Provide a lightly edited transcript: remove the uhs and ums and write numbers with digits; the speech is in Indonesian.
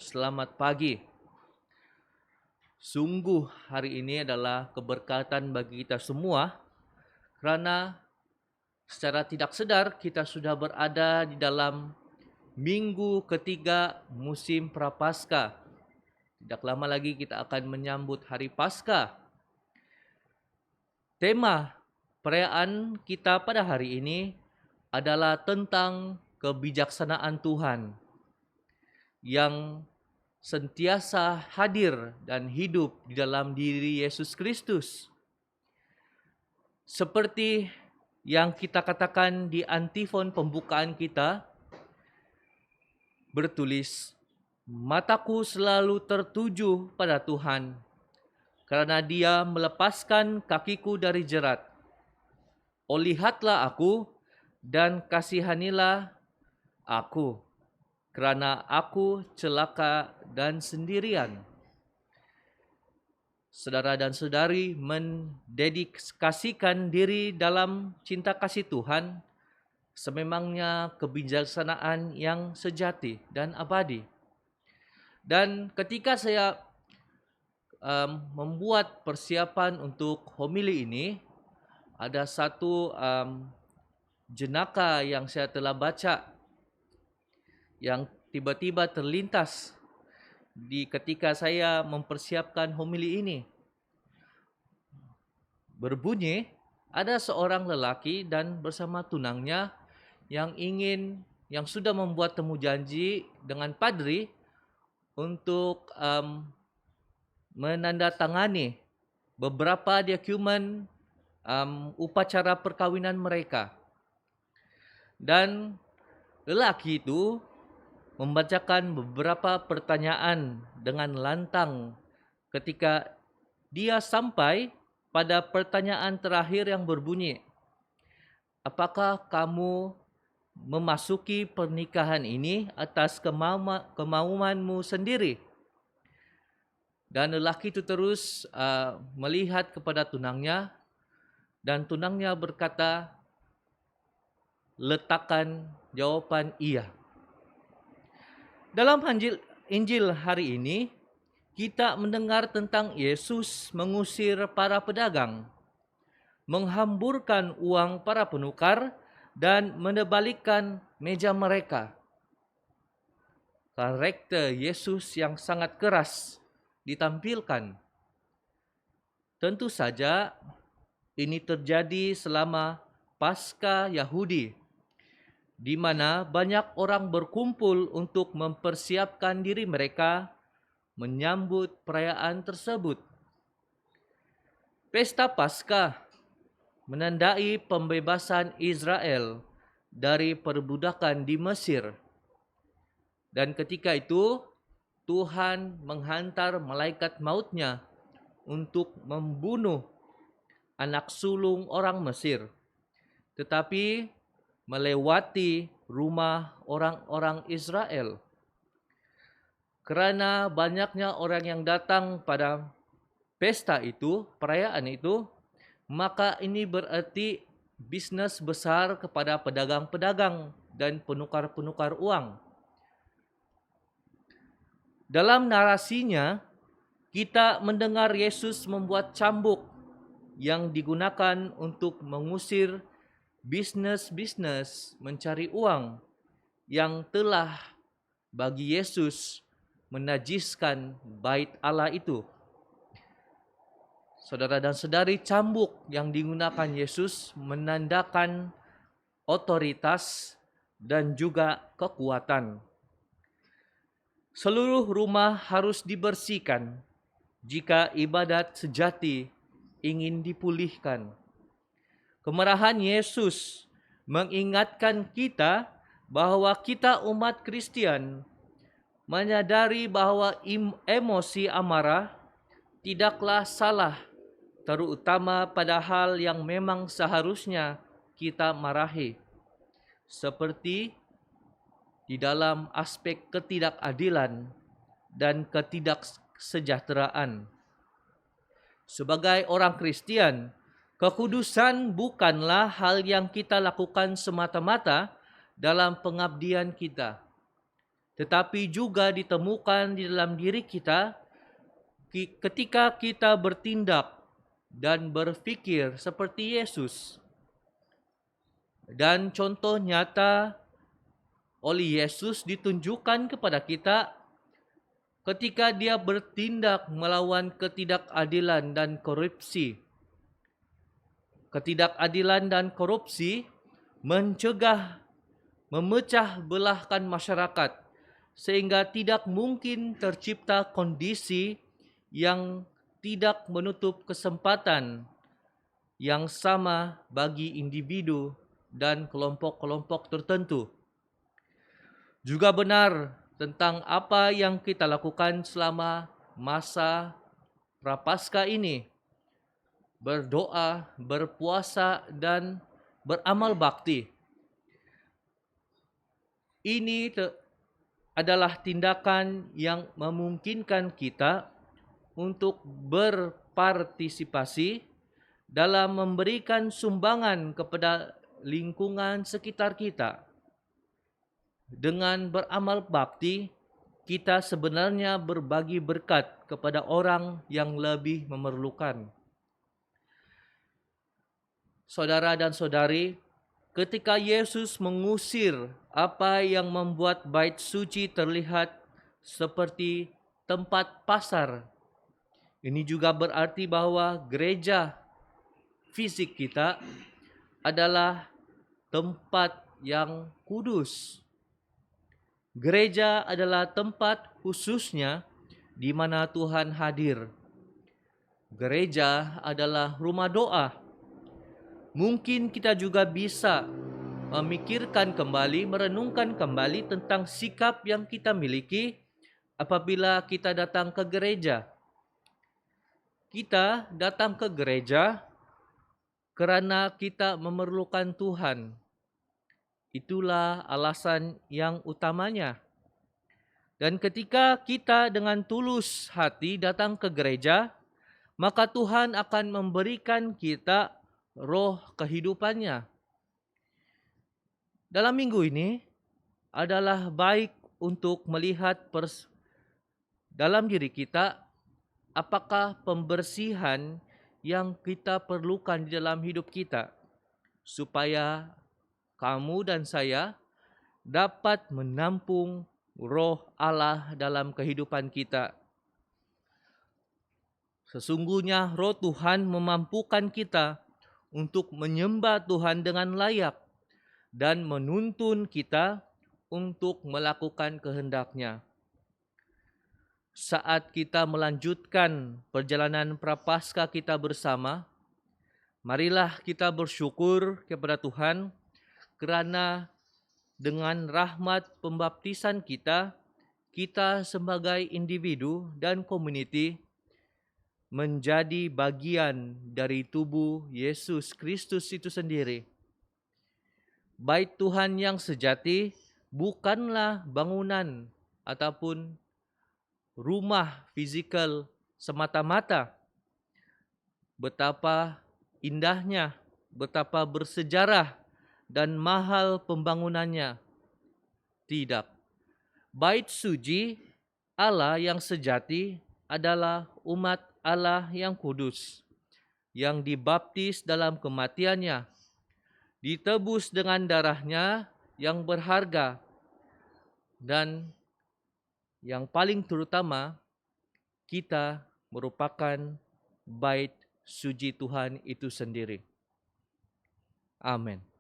selamat pagi. Sungguh hari ini adalah keberkatan bagi kita semua kerana secara tidak sedar kita sudah berada di dalam minggu ketiga musim Prapaskah. Tidak lama lagi kita akan menyambut hari Paskah. Tema perayaan kita pada hari ini adalah tentang kebijaksanaan Tuhan yang sentiasa hadir dan hidup di dalam diri Yesus Kristus. Seperti yang kita katakan di antifon pembukaan kita, bertulis, "Mataku selalu tertuju pada Tuhan, karena Dia melepaskan kakiku dari jerat. Oh, lihatlah aku dan kasihanilah aku, kerana aku celaka dan sendirian." Saudara dan saudari mendedikasikan diri dalam cinta kasih Tuhan sememangnya kebijaksanaan yang sejati dan abadi. Dan ketika saya membuat persiapan untuk homili ini, ada satu jenaka yang saya telah baca yang tiba-tiba terlintas ketika saya mempersiapkan homili ini. Berbunyi, ada seorang lelaki dan bersama tunangnya yang sudah membuat temu janji dengan padri untuk menandatangani beberapa dokumen upacara perkawinan mereka. Dan lelaki itu membacakan beberapa pertanyaan dengan lantang ketika dia sampai pada pertanyaan terakhir yang berbunyi, "Apakah kamu memasuki pernikahan ini atas kemauanmu sendiri?" Dan lelaki itu terus melihat kepada tunangnya, dan tunangnya berkata, "Letakkan jawapan iya." Dalam Injil hari ini, kita mendengar tentang Yesus mengusir para pedagang, menghamburkan uang para penukar, dan menebalikkan meja mereka. Karakter Yesus yang sangat keras ditampilkan. Tentu saja ini terjadi selama Paskah Yahudi, di mana banyak orang berkumpul untuk mempersiapkan diri mereka menyambut perayaan tersebut. Pesta Paskah menandai pembebasan Israel dari perbudakan di Mesir. Dan ketika itu, Tuhan menghantar malaikat mautnya untuk membunuh anak sulung orang Mesir. Tetapi melewati rumah orang-orang Israel. Kerana banyaknya orang yang datang pada pesta itu, perayaan itu, maka ini berarti bisnes besar kepada pedagang-pedagang dan penukar-penukar uang. Dalam narasinya, kita mendengar Yesus membuat cambuk yang digunakan untuk mengusir bisnes-bisnes mencari uang yang telah bagi Yesus menajiskan bait Allah itu. Saudara dan saudari, cambuk yang digunakan Yesus menandakan otoritas dan juga kekuatan. Seluruh rumah harus dibersihkan jika ibadat sejati ingin dipulihkan. Kemarahan Yesus mengingatkan kita bahwa kita umat Kristian menyadari bahwa emosi amarah tidaklah salah, terutama pada hal yang memang seharusnya kita marahi, seperti di dalam aspek ketidakadilan dan ketidaksejahteraan. Sebagai orang Kristian, kekudusan bukanlah hal yang kita lakukan semata-mata dalam pengabdian kita. tetapi juga ditemukan di dalam diri kita ketika kita bertindak dan berpikir seperti Yesus. Dan contoh nyata oleh Yesus ditunjukkan kepada kita ketika dia bertindak melawan ketidakadilan dan korupsi. Ketidakadilan dan korupsi memecah belahkan masyarakat sehingga tidak mungkin tercipta kondisi yang tidak menutup kesempatan yang sama bagi individu dan kelompok-kelompok tertentu. Juga benar tentang apa yang kita lakukan selama masa Prapaskah ini. Berdoa, berpuasa, dan beramal bakti. Ini adalah tindakan yang memungkinkan kita untuk berpartisipasi dalam memberikan sumbangan kepada lingkungan sekitar kita. Dengan beramal bakti, kita sebenarnya berbagi berkat kepada orang yang lebih memerlukan. Saudara dan saudari, ketika Yesus mengusir apa yang membuat bait suci terlihat seperti tempat pasar, ini juga berarti bahwa gereja fisik kita adalah tempat yang kudus. Gereja adalah tempat khususnya di mana Tuhan hadir. Gereja adalah rumah doa. Mungkin kita juga bisa memikirkan kembali, merenungkan kembali tentang sikap yang kita miliki apabila kita datang ke gereja. Kita datang ke gereja karena kita memerlukan Tuhan. Itulah alasan yang utamanya. Dan ketika kita dengan tulus hati datang ke gereja, maka Tuhan akan memberikan kita roh kehidupannya. Dalam minggu ini adalah baik untuk melihat dalam diri kita apakah pembersihan yang kita perlukan di dalam hidup kita supaya kamu dan saya dapat menampung roh Allah dalam kehidupan kita. Sesungguhnya roh Tuhan memampukan kita untuk menyembah Tuhan dengan layak dan menuntun kita untuk melakukan kehendak-Nya. Saat kita melanjutkan perjalanan Prapaskah kita bersama, marilah kita bersyukur kepada Tuhan kerana dengan rahmat pembaptisan kita sebagai individu dan komuniti menjadi bagian dari tubuh Yesus Kristus itu sendiri. Bait Tuhan yang sejati bukanlah bangunan ataupun rumah fizikal semata-mata. Betapa indahnya, betapa bersejarah dan mahal pembangunannya. Tidak. Bait suci Allah yang sejati adalah umat Allah yang kudus, yang dibaptis dalam kematiannya, ditebus dengan darahnya yang berharga, dan yang paling terutama, kita merupakan bait suci Tuhan itu sendiri. Amin.